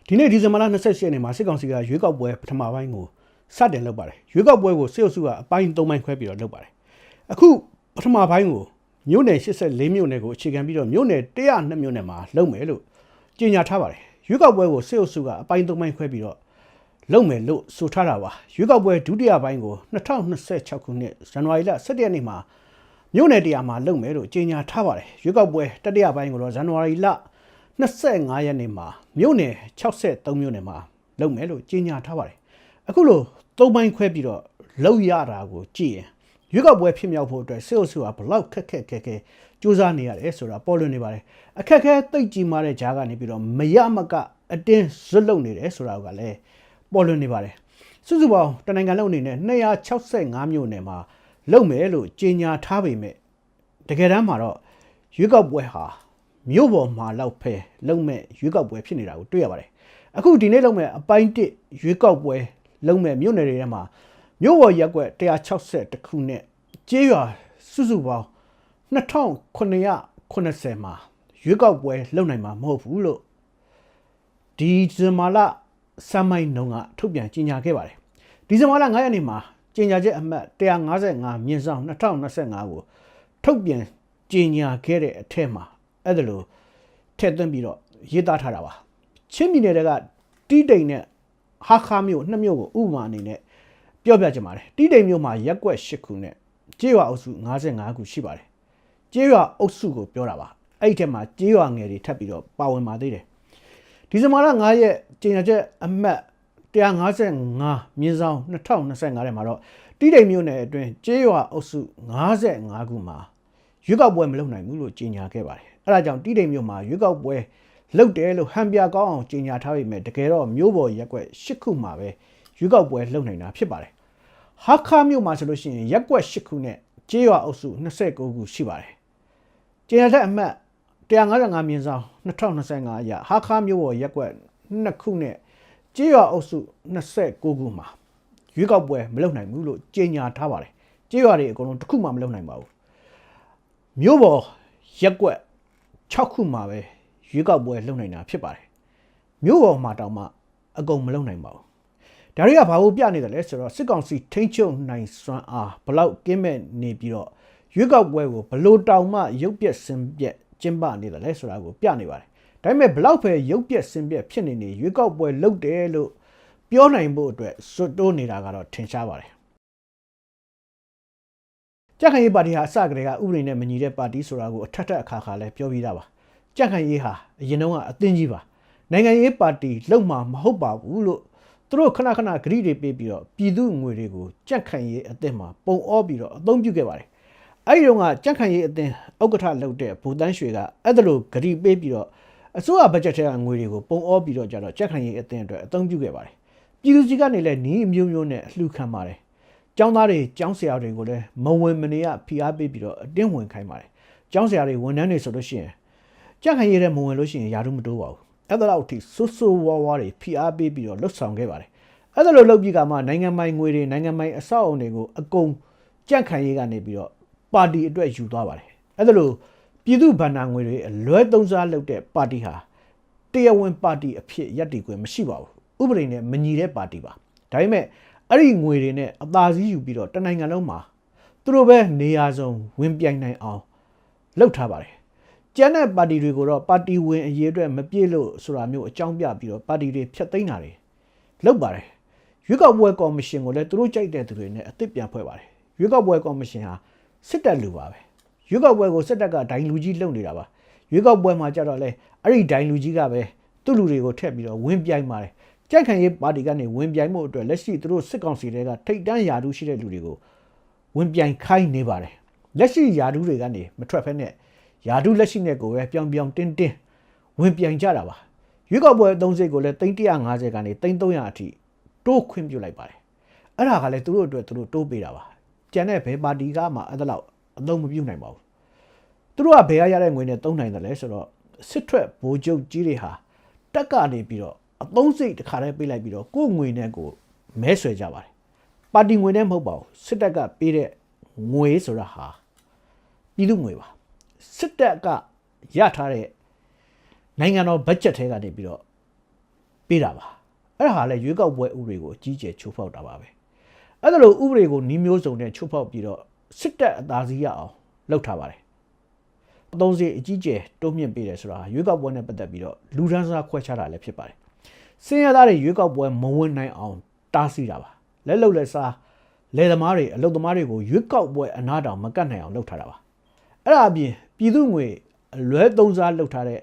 ဒီနေ့ဒီဇင်ဘာလ28ရက်နေ့မှာစစ်ကောင်စီကရွေးကောက်ပွဲပထမပိုင်းကိုစတင်လုပ်ပါတယ်ရွေးကောက်ပွဲကိုစစ်အုပ်စုကအပိုင်း3ပိုင်းခွဲပြီးတော့လုပ်ပါတယ်အခုပထမပိုင်းကိုမြို့နယ်84မြို့နယ်ကိုအခြေခံပြီးတော့မြို့နယ်102မြို့နယ်မှာလုပ်မယ်လို့ကြေညာထားပါတယ်ရွေးကောက်ပွဲကိုစစ်အုပ်စုကအပိုင်း3ပိုင်းခွဲပြီးတော့လုပ်မယ်လို့ဆိုထားတာပါရွေးကောက်ပွဲဒုတိယပိုင်းကို2026ခုနှစ်ဇန်နဝါရီလ17ရက်နေ့မှာမြို့နယ်100မှာလုပ်မယ်လို့ကြေညာထားပါတယ်ရွေးကောက်ပွဲတတိယပိုင်းကိုတော့ဇန်နဝါရီလ25ရက်နေ့မှာမြို့နယ်63မြို့နယ်မှာလုပ်မယ်လို့ကြေညာထားပါတယ်အခုလို3ပိုင်းခွဲပြီးတော့လုပ်ရတာကိုကြည့်ရင်ရွေးကောက်ပွဲဖြစ်မြောက်ဖို့အတွက်စစ်အုပ်စုကဘလောက်ခက်ခဲစူးစမ်းနေရတယ်ဆိုတာပေါ်လွင်နေပါတယ်အခက်ခဲသိပ်ကြီးမားတဲ့ဂျာကနေပြီးတော့မရမကအတင်းဇွတ်လုပ်နေတယ်ဆိုတာကလည်းပေါ်လွင်နေပါတယ်စုစုပေါင်းတနိုင်ငံလုံးအနေနဲ့265မြို့နယ်မှာလုပ်မယ်လို့ကြေညာထားပေမဲ့တကယ်တမ်းမှာတော့ရွေးကောက်ပွဲဟာမြို့ပေါ်မှာလောက်ဖဲလုံးမဲ့ရွေးကောက်ပွဲဖြစ်နေတာကိုတွေ့ရပါတယ်အခုဒီနေ့လုံးမဲ့အပိုင်း1ရွေးကောက်ပွဲလုံးမဲ့မြို့နယ်တွေထဲမှာမြို့ပေါ်ရက်ကွက်160ခုနဲ့ကျေးရွာစုစုပေါင်း2980မှာရွေးကောက်ပွဲလုပ်နိုင်မှာမဟုတ်ဘူးလို့ဒီဇင်ဘာလစမိုင်းနှုံးကထုတ်ပြန်ကြေညာခဲ့ပါတယ်ဒီဇင်ဘာလ9ရက်နေ့မှာကြေညာချက်အမှတ်155မြင်းဆောင်2025ကိုထုတ်ပြန်ကြေညာခဲ့တဲ့အထက်မှာအဲ့ဒါလိုထည့်သွင်းပြီးတော့ရေးသားထားတာပါချင်းပြည်နယ်ကတီးတိန်နဲ့ဟာခါမြို့နှစ်မြို့ကိုဥပမာအနေနဲ့ပြောပြချင်ပါတယ်တီးတိန်မြို့မှာရက်ကွက်10ခုနဲ့ကျေးရွာအုပ်စု55ခုရှိပါတယ်ကျေးရွာအုပ်စုကိုပြောတာပါအဲ့ဒီထဲမှာကျေးရွာငယ်တွေထပ်ပြီးတော့ပါဝင်ပါသေးတယ်ဒီဇင်ဘာလ9ရက်ကြေညာချက်အမှတ်155မြင်းဆောင်2025ထဲမှာတော့တီးတိန်မြို့နယ်အတွင်းကျေးရွာအုပ်စု55ခုမှာရွေးကောက်ပွဲမလုပ်နိုင်ဘူးလို့ကြေညာခဲ့ပါတယ်အဲဒါကြောင့်တီးတိန်မြို့မှာရွေးကောက်ပွဲလုပ်တယ်လို့ဟန်ပြကောင်းအောင်ကြေညာထားပေမဲ့တကယ်တော့မြို့ပေါ်ရက်ကွက်10ခုမှာပဲရွေးကောက်ပွဲလုပ်နိုင်တာဖြစ်ပါတယ်ဟာခါမြို့မှာဆိုလို့ရှိရင်ရက်ကွက်10ခုနဲ့ကျေးရွာအုပ်စု29ခုရှိပါတယ်ကြေညာချက်အမှတ်155မြင်းဆောင်2025အရဟာခါမြို့ပေါ်ရက်ကွက်2ခုနဲ့ကျေးရွာအုပ်စု29ခုမှာရွေးကောက်ပွဲမလုပ်နိုင်ဘူးလို့ကြေညာထားပါတယ်ကျေးရွာတွေအကုန်လုံးတစ်ခုမှမလုပ်နိုင်ပါဘူးမြို့ပေါ်ရက်ကွက်6ခုမှာပဲရွေးကောက်ပွဲလုပ်နိုင်တာဖြစ်ပါတယ်မြို့ပေါ်မှာတောင်မှအကုန်မလုပ်နိုင်ပါဘူးဒါတွေကဘာလို့ပြနေတယ်လဲဆိုတော့စစ်ကောင်စီထိန်းချုပ်နိုင်စွမ်းအားဘလောက်ကင်းမဲ့နေပြီးတော့ရွေးကောက်ပွဲကိုဘလို့တောင်မှရုပ်ပြက်စင်ပြက်ကျင်းပနေတယ်လဲဆိုတာကိုပြနေပါတယ်ဒါပေမဲ့ဘလောက်ပဲရုပ်ပြက်စင်ပြက်ဖြစ်နေရွေးကောက်ပွဲလုပ်တယ်လို့ပြောနိုင်ဖို့အတွက်စွတ်တိုးနေတာကတော့ထင်ရှားပါတယ်ကြက်ခိုင်ရေးပါတီဟာအစကတည်းကဥပဒေနဲ့မညီတဲ့ပါတီဆိုတာကိုအထက်အခါခါလဲပြောပြီးသားပါကြက်ခိုင်ရေးဟာအရင်တုန်းကအသင်းကြီးပါနိုင်ငံရေးပါတီလုံမှာမဟုတ်ပါဘူးလို့သူတို့ခဏခဏဂရိတွေပေးပြီးတော့ပြည်သူငွေတွေကိုကြက်ခိုင်ရေးအသင်းမှာပုံအောပြီးတော့အသုံးပြုခဲ့ပါတယ်အဲဒီတော့ကကြက်ခိုင်ရေးအသင်းဥက္ကဋ္ဌလုပ်တဲ့ဘူတန်းရွှေကအဲ့ဒါလိုဂရိပေးပြီးတော့အစိုးရဘတ်ဂျက်ထဲကငွေတွေကိုပုံအောပြီးတော့ကြတော့ကြက်ခိုင်ရေးအသင်းအတွက်အသုံးပြုခဲ့ပါတယ်ပြည်သူကြီးကနေလည်းနီးအမျိုးမျိုးနဲ့အလှူခံပါတယ်ကျောင်းသားတွေကျောင်းဆရာတွေကိုလည်းမဝင်မနေရဖိအားပေးပြီးတော့အတင်းဝင်ခိုင်းပါတယ်ကျောင်းဆရာတွေဝန်ထမ်းတွေဆိုလို့ရှိရင်ကြက်ခိုင်ရတဲ့မဝင်လို့ရှိရင်ယာရုမတိုးပါဘူးအဲ့ဒါလောက်ထိစိုးစိုးဝါးဝါးတွေဖိအားပေးပြီးတော့လှုပ်ဆောင်ခဲ့ပါတယ်အဲ့ဒါလိုလုပ်ပြီးကမှနိုင်ငံပိုင်ငွေတွေနိုင်ငံပိုင်အဆောက်အုံတွေကိုအကုန်ကြက်ခိုင်ရကနေပြီးတော့ပါတီအတွက်ယူသွားပါတယ်အဲ့ဒါလိုပြည်သူ့ဘဏ္ဍာငွေတွေအလွဲသုံးစားလုပ်တဲ့ပါတီဟာတရားဝင်ပါတီအဖြစ်ရပ်တည်ခွင့်မရှိပါဘူးဥပဒေနဲ့မညီတဲ့ပါတီပါဒါပေမဲ့အဲ့ဒီငွေတွေနဲ့အသာစီးယူပြီးတော့တနိုင်ငံလုံးမှာသူတို့ပဲနေရာစုံဝင်ပြိုင်နိုင်အောင်လုပ်ထားပါတယ်ကျန်တဲ့ပါတီတွေကိုတော့ပါတီဝင်အရေးအတွက်မပြည့်လို့ဆိုတာမျိုးအကြောင်းပြပြီးတော့ပါတီတွေဖျက်သိမ်းတာတွေလုပ်ပါတယ်ရွေးကောက်ပွဲကော်မရှင်ကိုလည်းသူတို့ကြိုက်တဲ့သူတွေနဲ့အသစ်ပြန်ဖွဲ့ပါတယ်ရွေးကောက်ပွဲကော်မရှင်ဟာစစ်တပ်လူပါပဲရွေးကောက်ပွဲကိုစစ်တပ်ကဒိုင်လူကြီးလုပ်နေတာပါရွေးကောက်ပွဲမှာကြတော့လေအဲ့ဒီဒိုင်လူကြီးကပဲသူ့လူတွေကိုထည့်ပြီးတော့ဝင်ပြိုင်ပါတယ်ကြက်ခိုင်ရေးပါတီကနေဝင်ပြိုင်မှုအတွက်လက်ရှိသူတို့စစ်ကောင်စီတွေကထိတ်တန်းယာဒူးရှိတဲ့လူတွေကိုဝင်ပြိုင်ခိုင်းနေပါတယ်လက်ရှိယာဒူးတွေကနေမထွက်ဖက်နဲ့ယာဒူးလက်ရှိနဲ့ကိုပဲပြောင်တင်းဝင်ပြိုင်ကြတာပါရွေးကောက်ပွဲအသုံးစရိတ်ကိုလည်း350ကနေ300အထိတိုးခွင့်ပြုလိုက်ပါတယ်အဲ့ဒါကလည်းသူတို့အတွက်သူတို့တိုးပေးတာပါကျန်တဲ့ဘယ်ပါတီကမှအဲ့ဒါလောက်အသုံးမပြုနိုင်ပါဘူးသူတို့ကဘယ်ရတဲ့ငွေနဲ့သုံးနိုင်တယ်လဲဆိုတော့စစ်ထွက်ဗိုလ်ချုပ်ကြီးတွေဟာတက်ကနေပြီးတော့အသုံးစရိတ်တစ်ခါတည်းပေးလိုက်ပြီးတော့ကိုယ်ငွေနဲ့ကိုမဲဆွဲကြပါတယ်ပါတီငွေနဲ့မဟုတ်ပါဘူးစစ်တပ်ကပေးတဲ့ငွေဆိုတာဟာပြည်သူငွေပါစစ်တပ်ကရထားတဲ့နိုင်ငံတော်ဘတ်ဂျက်ထဲကနေပြီးတော့ ပေးတာပါအဲ့ဒါဟာလည်းရွေးကောက်ပွဲဥပဒေကိုအကြီးအကျယ်ချိုးဖောက်တာပါပဲအဲ့ဒါလို့ဥပဒေကိုနှီးမျိုးစုံနဲ့ချိုးဖောက်ပြီးတော့စစ်တပ်အသာစီးရအောင်လုပ်ထားပါတယ်အသုံးစရိတ်အကြီးအကျယ်တိုးမြင့်ပေးတယ်ဆိုတာရွေးကောက်ပွဲနဲ့ပတ်သက်ပြီးတော့လူဒန်းစားခွဲခြားတာလည်းဖြစ်ပါတယ်စင်ရသားတွေရွေးကောက်ပွဲမဝင်နိုင်အောင်တားဆီးတာပါလက်လုံလက်စားလယ်သမားတွေအလုပ်သမားတွေကိုရွေးကောက်ပွဲအနာတောင်မကတ်နိုင်အောင်လုပ်ထားတာပါအဲ့ဒါအပြင်ပြည်သူ့ငွေလွဲသုံးစားလုပ်ထားတဲ့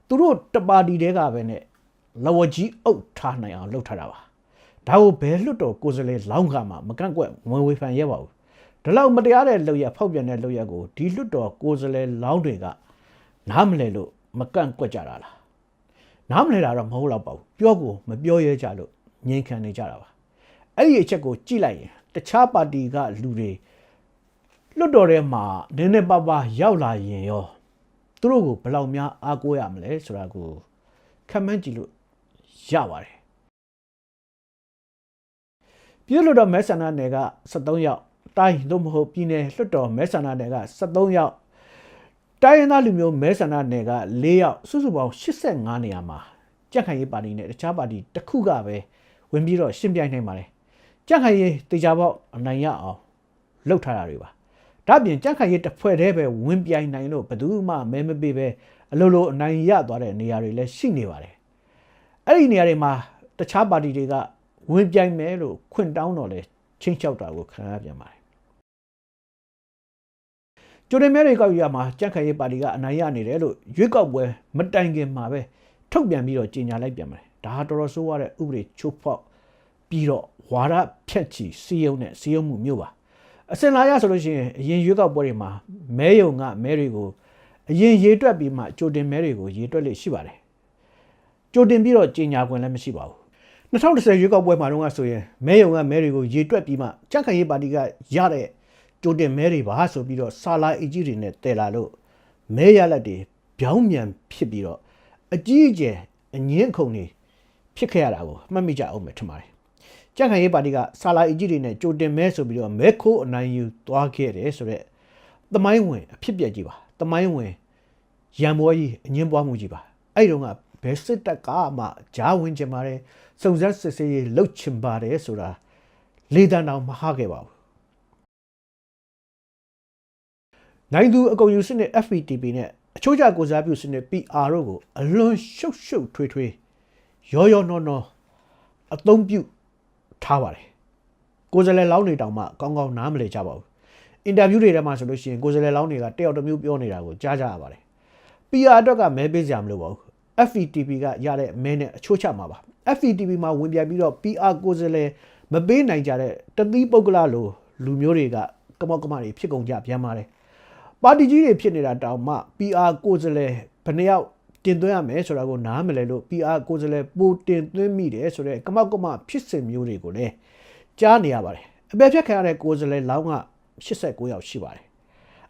သူတို့တပါတီတဲကပဲနဲ့လဝကြီးအုပ်ထားနိုင်အောင်လုပ်ထားတာပါဒါကိုဘယ်လွတ်တော်ကိုယ်စားလှယ်လောင်းကမှမကန့်ကွက်ဝင်ဝေဖန်ရပါဘူးဒီလောက်မတရားတဲ့လုပ်ရဖောက်ပြန်တဲ့လုပ်ရကိုဒီလွတ်တော်ကိုယ်စားလှယ်လောင်းတွေကနားမလဲလို့မကန့်ကွက်ကြတာလားနားမလဲတာတော့မဟုတ်တော့ပါဘူးပြောကိုမပြောရဲကြလို့ငြိမ်ခံနေကြတာပါအဲ့ဒီအချက်ကိုကြည့်လိုက်ရင်တခြားပါတီကလူတွေလွတ်တော်ထဲမှာနည်းနည်းပါးပါးရောက်လာရင်ရောသူတို့ကိုဘယ်လောက်များအားကိုးရမလဲဆိုတာကိုခံမှန်းကြည့်လို့ရပါတယ်ပြည်လွတ်တော်မဲဆန္ဒနယ်က73ယောက်တိုင်းသို့မဟုတ်ပြည်နယ်လွတ်တော်မဲဆန္ဒနယ်က73ယောက်တိုင်းရင်းသားလူမျိုးမဲဆန္ဒနယ်က4ယောက်စုစုပေါင်း85နေရာမှာကြက်ခိုင်ရေးပါတီနဲ့တခြားပါတီတစ်ခုကပဲဝင်ပြီးတော့ရှင်းပြနိုင်ပါတယ်ကြက်ခိုင်ရေးတေချာပေါက်အနိုင်ရအောင်လှုပ်ထားတာတွေပါဒါပြင်ကြက်ခိုင်ရေးတစ်ဖွဲ့တည်းပဲဝင်ပြိုင်နိုင်လို့ဘယ်သူမှမဲမပေးပဲအလိုလိုအနိုင်ရသွားတဲ့နေရာတွေလည်းရှိနေပါတယ်အဲ့ဒီနေရာတွေမှာတခြားပါတီတွေကဝင်ပြိုင်မယ်လို့ခွင့်တောင်းတော့လဲချင်းချောက်တာကိုခံရပြန်ပါတယ်ကျိုးတင်မဲတွေကောက်ရမှာကြက်ခိုင်ရေးပါတီကအနိုင်ရနေတယ်လို့ရွေးကောက်ပွဲမတိုင်ခင်မှာပဲထုတ်ပြန်ပြီးတော့ကြေညာလိုက်ပြန်ပါတယ်ဒါဟာတော်တော်ဆိုးရတဲ့ဥပဒေချိုးဖောက်ပြီးတော့ဝါဒဖြတ်ချီစီယုံနဲ့စီယုံမှုမျိုးပါအစင်လာရဆိုလို့ရှိရင်အရင်ရွေးကောက်ပွဲတွေမှာမဲယုံကမဲတွေကိုအရင်ရေတွက်ပြီးမှကြိုတင်မဲတွေကိုရေတွက်လို့ရှိပါတယ်ကြိုတင်ပြီးတော့ကြေညာခွင့်လည်းမရှိပါဘူး2010ရွေးကောက်ပွဲမှာတော့ဆိုရင်မဲယုံကမဲတွေကိုရေတွက်ပြီးမှကြက်ခိုင်ရေးပါတီကရတဲ့ကြိုတင်မဲတွေပါဆိုပြီးတော့စာလာအကြီးတွေနဲ့တည်လာလို့မဲရလက်တွေပြောင်းပြန်ဖြစ်ပြီးတော့အကြီးအကျယ်အငင်းအခုန်တွေဖြစ်ခဲ့ရတာကိုမှတ်မိကြအောင်မယ်ထင်ပါတယ်ကြက်ခိုင်ရေးပါတီကစာလာအကြီးတွေနဲ့ကြိုတင်မဲဆိုပြီးတော့မဲခိုးအနိုင်ယူသွားခဲ့တယ်ဆိုတော့သမိုင်းဝင်အဖြစ်ပြက်ကြီးပါသမိုင်းဝင်ရံပွဲကြီးအငင်းပွားမှုကြီးပါအဲ့တုန်းကဘယ်စစ်တပ်ကမှဂျားဝင်ချင်ပါတယ်စုံစမ်းစစ်ဆေးရေးလှုပ်ချင်ပါတယ်ဆိုတာလေတံတောင်မဟာခဲ့ပါဘူးနိုင်သူအကုန်ယူစနစ် FPTP နဲ့အချိုးကျကိုစားပြုစနစ် PR တို့ကိုအလွန်ရှုပ်ရှုပ်ထွေးထွေးရောရောနှောနှောအသုံးပြုထားပါတယ်ကိုယ်စားလှယ်လောင်းတွေတောင်မှကောင်းကောင်းနားမလည်ကြပါဘူးအင်တာဗျူးတွေထဲမှာဆိုလို့ရှိရင်ကိုယ်စားလှယ်လောင်းတွေကတယောက်တစ်မျိုးပြောနေတာကိုကြားကြရပါတယ် PR အတွက်ကမဲပေးစရာမလိုပါဘူး FPTP ကရတဲ့မဲနဲ့အချိုးချမှာပါ FPTP မှာဝင်ပြပြီးတော့ PR ကိုယ်စားလှယ်မပေးနိုင်ကြတဲ့တသီးပုဂ္ဂလလိုလူမျိုးတွေကကမောက်ကမတွေဖြစ်ကုန်ကြပြန်ပါတယ်ပါတီကြီးတွေဖြစ်နေတာတောင်မှ PR ကိုယ်စားလှယ်ဘယ်နှယောက်တင်သွင်းရမယ်ဆိုတာကိုနားမလည်လို့ PR ကိုယ်စားလှယ်ပိုတင်သွင်းမိတယ်ဆိုတော့ကမောက်ကမဖြစ်စဉ်မျိုးတွေကိုလည်းကြားနေရပါတယ်အပေဖြတ်ခံရတဲ့ကိုယ်စားလှယ်လောင်းက89ယောက်ရှိပါတယ်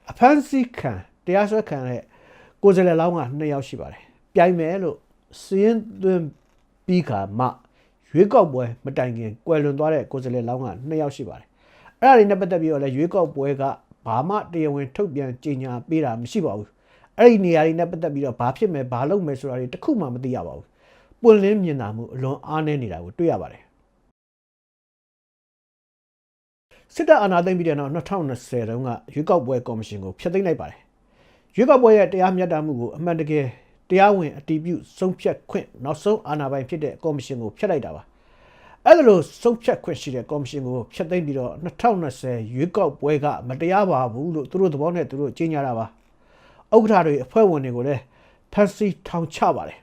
အဖမ်းဆီးခံတရားစွဲခံတဲ့ကိုယ်စားလှယ်လောင်းက2ယောက်ရှိပါတယ်ပြိုင်မယ်လို့စီးရင်သွင်းပြီးခါမှရွေးကောက်ပွဲမတိုင်ခင်ကွယ်လွန်သွားတဲ့ကိုယ်စားလှယ်လောင်းက2ယောက်ရှိပါတယ်အဲ့ဒါတွေနဲ့ပတ်သက်ပြီးတော့လည်းရွေးကောက်ပွဲကဘာမှတရားဝင်ထုတ်ပြန်ကြေညာပေးတာမရှိပါဘူးအဲ့ဒီနေရာတွေနဲ့ပတ်သက်ပြီးတော့ဘာဖြစ်မယ်ဘာလုပ်မယ်ဆိုတာတွေတခုမှမသိရပါဘူးပွင့်လင်းမြင်သာမှုအလွန်အားနည်းနေတာကိုတွေ့ရပါတယ်စစ်တပ်အာဏာသိမ်းပြီးတဲ့နောက်2020တုန်းကရွေးကောက်ပွဲကော်မရှင်ကိုဖျက်သိမ်းလိုက်ပါတယ်ရွေးကောက်ပွဲရဲ့တရားမျှတမှုကိုအမှန်တကယ်တရားဝင်အတည်ပြုဆုံးဖြတ်ခွင့်နောက်ဆုံးအာဏာပိုင်ဖြစ်တဲ့ကော်မရှင်ကိုဖျက်လိုက်တာပါအဲ့ဒါလို့ဆုံးဖြတ်ခွင့်ရှိတဲ့ကော်မရှင်ကိုဖျက်သိမ်းပြီးတော့2020ရွေးကောက်ပွဲကမတရားပါဘူးလို့သူတို့သဘောနဲ့သူတို့ကြေညာတာပါဥက္ကဋ္ဌတွေအဖွဲ့ဝင်တွေကိုလည်းဖမ်းဆီးထောင်ချပါတယ်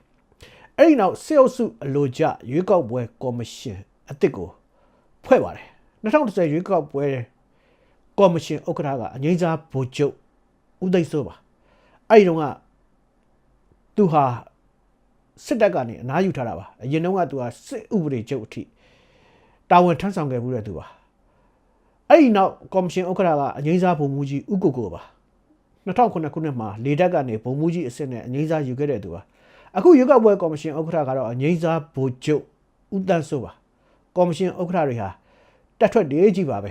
အဲ့ဒီနောက်စစ်အုပ်စုအလိုကျရွေးကောက်ပွဲကော်မရှင်အသစ်ကိုဖွဲ့ပါတယ်2010ရွေးကောက်ပွဲကော်မရှင်ဥက္ကဋ္ဌကအငြိမ်းစားဗိုလ်ချုပ်ဦးသိန်းစိုးပါအဲ့ဒီတော့ကသူဟာစစ်တပ်ကနေအနားယူထားတာပါအရင်တုန်းကသူဟာစစ်ဥပဒေချုပ်အထိတာဝန်ထမ်းဆောင်ခဲ့မှုတဲ့သူပါအဲ့ဒီနောက်ကော်မရှင်ဥက္ကဋ္ဌကအငြိမ်းစားဗိုလ်မှူးကြီးဦးကိုကိုပါ2009ခုနှစ်မှာလေတပ်ကနေဗိုလ်မှူးကြီးအဆင့်နဲ့အငြိမ်းစားယူခဲ့တဲ့သူပါအခုရွေးကောက်ပွဲကော်မရှင်ဥက္ကဋ္ဌကတော့အငြိမ်းစားဗိုလ်ချုပ်ဦးတန်းစိုးပါကော်မရှင်ဥက္ကဋ္ဌတွေဟာတက်ထွက်တေးကြီးပါပဲ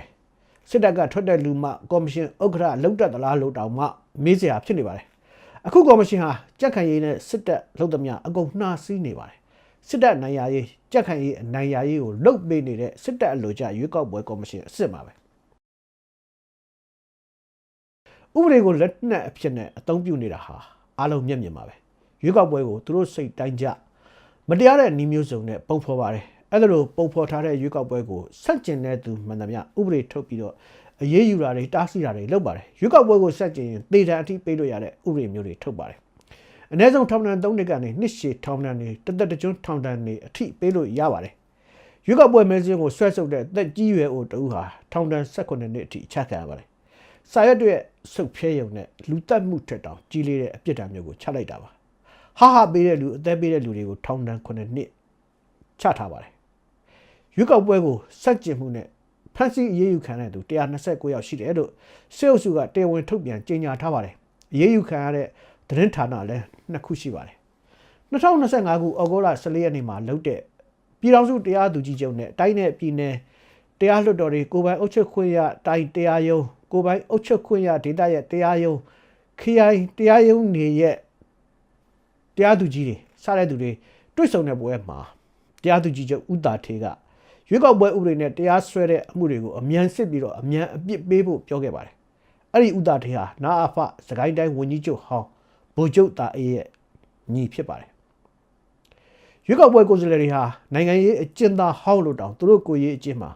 စစ်တပ်ကထွက်တဲ့လူမှကော်မရှင်ဥက္ကဋ္ဌလောက်တက်သလားလို့တောင်မှမေးစရာဖြစ်နေပါတယ်အခုကော်မရှင်ဟာကြက်ခံရေးနဲ့စစ်တပ်လှုပ်သမျှအကုန်နှားစီးနေပါတယ် စစ်တပ်နိုင်ရရေးကြက်ခိုင်ရေးနိုင်ရရေးကိုလုတ်ပေးနေတဲ့စစ်တပ်အလို့ကြရွေးကောက်ပွဲကော်မရှင်အစ်စ်မှာပဲဥပဒေကိုလက်နက်အဖြစ်နဲ့အသုံးပြုနေတာဟာအားလုံးမျက်မြင်ပါပဲရွေးကောက်ပွဲကိုသူတို့စိတ်တိုင်းကြမတရားတဲ့နှီးမျိုးစုံနဲ့ပုံဖော်ပါတယ်အဲ့ဒါလိုပုံဖော်ထားတဲ့ရွေးကောက်ပွဲကိုဆန့်ကျင်တဲ့သူမှန်သမျှဥပဒေထုတ်ပြီးတော့အရေးယူတာတွေတားဆီးတာတွေလုပ်ပါတယ်ရွေးကောက်ပွဲကိုဆန့်ကျင်ရင်ဒေတာအထိပေးလို့ရတဲ့ဥပဒေမျိုးတွေထုတ်ပါတယ်အနည်းဆုံးထောင်ဒဏ်3နှစ်ကနေနှစ်ရှည်ထောင်ဒဏ်တွေတသက်တကျွန်းထောင်ဒဏ်တွေအထိပေးလို့ရပါတယ်ရွေးကောက်ပွဲမဲစင်းကိုဆွဲဆုပ်တဲ့သက်ကြီးရွယ်အိုတူဟာထောင်ဒဏ်18နှစ်အထိချခံရပါတယ်စာရွက်တွေဆုပ်ဖြဲရုံနဲ့လူတက်မှုထက်တောင်ကြီးလေးတဲ့အပြစ်ဒဏ်မျိုးကိုချလိုက်တာပါဟာပေးတဲ့လူအသက်ပေးတဲ့လူတွေကိုထောင်ဒဏ်9နှစ်ချထားပါတယ်ရွေးကောက်ပွဲကိုစက်ကျင်မှုနဲ့ဖန်စီအရေးယူခံတဲ့သူ129ယောက်ရှိတယ်လို့စစ်အုပ်စုကတရားဝင်ထုတ်ပြန်ကြေညာထားပါတယ်အရေးယူခံရတဲ့သတင်းဌာနလည်း2ခုရှိပါတယ်2025ခုဩဂုတ်လ14ရက်နေ့မှာလုပ်တဲ့ပြည်ထောင်စုတရားသူကြီးချုပ်နဲ့တိုင်းနယ်ပြည်နယ်တရားလွှတ်တော်တွေကိုယ်ပိုင်အုပ်ချုပ်ခွင့်ရတိုင်းတရားရုံးကိုယ်ပိုင်အုပ်ချုပ်ခွင့်ရဒေသရဲ့တရားရုံးခရိုင်တရားရုံးတွေရဲ့တရားသူကြီးတွေစတဲ့သူတွေတွေ့ဆုံတဲ့ပွဲမှာတရားသူကြီးချုပ်ဦးတာထေးကရွေးကောက်ပွဲဥပဒေနဲ့တရားစွဲတဲ့အမှုတွေကိုအမြန်စစ်ပြီးတော့အမြန်အပြစ်ပေးဖို့ပြောခဲ့ပါတယ်အဲ့ဒီဦးတာထေးဟာနာအဖစကိုင်းတိုင်းဝန်ကြီးချုပ်ဟောင်းဗိုလ်ချုပ်တာအေးရဲ့ညီဖြစ်ပါတယ်ရွေးကောက်ပွဲကိုယ်စားလှယ်တွေဟာနိုင်ငံရေးအကျဉ်းသားဟောင်းလို့တောင်သူတို့ကိုယ်ရေးအကျဉ်းမှာ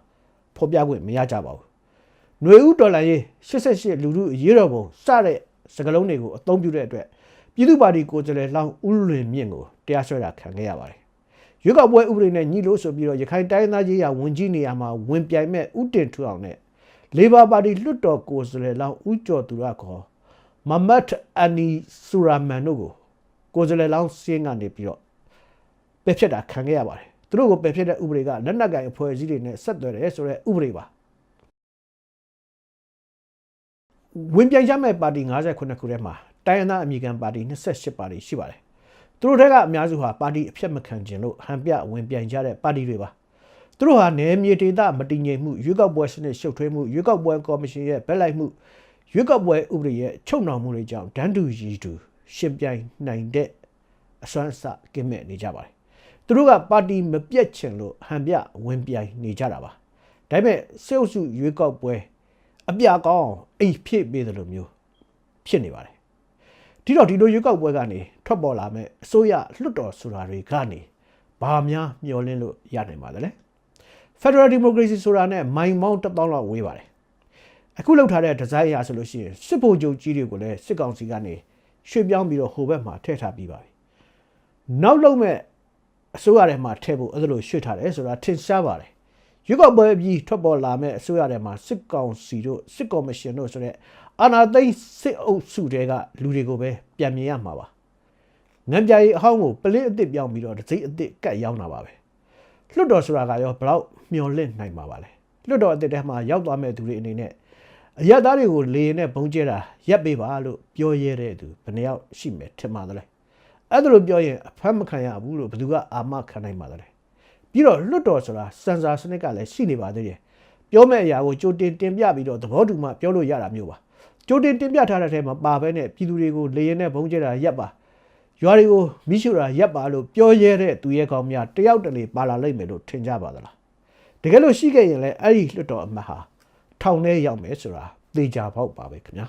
ဖော်ပြခွင့်မရကြပါဘူးຫນွေဦးတော်လှန်ရေး88လူထုအရေးတော်ပုံစတဲ့စကားလုံးတွေကိုအသုံးပြုတဲ့အတွက်ပြည်သူ့ပါတီကိုယ်စားလှယ်လောင်းဦးလွင်မြင့်ကိုတရားစွဲတာခံခဲ့ရပါတယ်ရွေးကောက်ပွဲဥပဒေနဲ့ညီလို့ဆိုပြီးတော့ရခိုင်တိုင်းသားကြီးရာဝန်ကြီးနေရာမှာဝင်ပြိုင်မဲ့ဦးတင်ထူအောင်နဲ့လေဘာပါတီလွှတ်တော်ကိုယ်စားလှယ်လောင်းဦးကျော်သူရခေါ်မမတ်အနီဆူရာမန်တို့ကိုယ်စားလှယ်လောင်းစင်းကနေပြီးတော့ပယ်ဖျက်တာခံခဲ့ရပါတယ်သူတို့ကိုပယ်ဖျက်တဲ့ဥပဒေကလက်နက်ကိုင်အဖွဲ့အစည်းတွေနဲ့ဆက်သွယ်တယ်ဆိုတဲ့ဥပဒေပါဝင်ပြိုင်ကြမဲ့ပါတီ58ခုထဲမှာတိုင်းရင်းသားအမည်ခံပါတီ28ပါတီရှိပါတယ်သူတို့တွေကအများစုဟာပါတီအဖြတ်မခံခြင်းလို့ဟန်ပြဝင်ပြိုင်ကြတဲ့ပါတီတွေပါသူတို့ဟာနယ်မြေဒေသမတည်ငြိမ်မှုရွေးကောက်ပွဲစနစ်ရှုပ်ထွေးမှုရွေးကောက်ပွဲကော်မရှင်ရဲ့ဗက်လိုက်မှုရွေးကောက်ပွဲဥပဒေရဲ့ချုပ်နှောင်မှုတွေကြောင့်ဒန်းတူရည်တူရှင်ပြိုင်နိုင်တဲ့အစွမ်းအစကင်းမဲ့နေကြပါတယ်သူတို့ကပါတီမပြတ်ချင်လို့ဟန်ပြဝင်ပြိုင်နေကြတာပါဒါပေမဲ့စစ်အုပ်စုရွေးကောက်ပွဲအပြကောင်းအိမ်ဖြည့်ပေးတယ်လို့မျိုးဖြစ်နေပါတယ်ဒီတော့ဒီလိုရွေးကောက်ပွဲကနေထွက်ပေါ်လာမဲ့အစိုးရလွှတ်တော်ဆိုတာတွေကနေဘာများမျှော်လင့်လို့ရနိုင်ပါသလဲ Federal Democracy ဆိုတာနဲ့မိုင်မောင်း1000လောက်ဝေးပါတယ်အခုလောက်ထားတဲ့ဒီဇိုင်းအရဆိုလို့ရှိရင်စစ်ဗိုလ်ချုပ်ကြီးတွေကိုလည်းစစ်ကောင်စီကနေရွှေ့ပြောင်းပြီးတော့ဟိုဘက်မှာထည့်ထားပြီးပါပြီနောက်လုံးမဲ့အစိုးရထဲမှာထည့်ဖို့အဲ့လိုရွှေ့ထားတယ်ဆိုတာထင်ရှားပါတယ်ရွေးကောက်ပွဲပြီးထွက်ပေါ်လာမဲ့အစိုးရထဲမှာစစ်ကောင်စီတို့စစ်ကော်မရှင်တို့ဆိုတဲ့အာဏာသိမ်းစစ်အုပ်စုတွေကလူတွေကိုပဲပြန်မြင်ရမှာပါငံပြားရီအဟောင်းကိုပလင်းအစ်စ်ပြောင်းပြီးတော့ဒစိအစ်စ်ကတ်ရောက်လာပါပဲလွတ်တော်ဆိုတာကရောဘလောက်မျော်လင့်နိုင်မှာပါလဲလွတ်တော်အစ်စ်ထဲမှာရောက်သွားမဲ့သူတွေအနေနဲ့အရက်သားတွေကိုလေရင်နဲ့ဘုံကျဲတာရက်ပေးပါလို့ပြောရဲတဲ့သူဘယ်နှယောက်ရှိမယ်ထင်ပါသလဲအဲ့ဒါလိုပြောရင်အဖမ်းမခံရဘူးလို့ဘယ်သူကအာမခံနိုင်ပါသလဲပြီးတော့လွတ်တော်ဆိုတာစံစာစနစ်ကလည်းရှိနေပါသေးတယ်ပြောမဲ့အရာကိုကြိုတင်တင်ပြပြီးတော့သဘောတူမှပြောလို့ရတာမျိုးပါကြိုတင်တင်ပြထားတဲ့ထဲမှာပါပဲနဲ့ပြည်သူတွေကိုလေရင်နဲ့ဘုံကျဲတာရက်ပါရွာတွေကိုမိရှုတာရက်ပါလို့ပြောရဲတဲ့သူရဲ့ကောင်းများတယောက်တလေပါလာလိမ့်မယ်လို့ထင်ကြပါသလားတကယ်လို့ရှိခဲ့ရင်လည်းအဲ့ဒီလွတ်တော်အမတ်ဟာထောင်ထဲရောက်မယ်ဆိုတာသေချာပေါက်ပါပဲခင်ဗျာ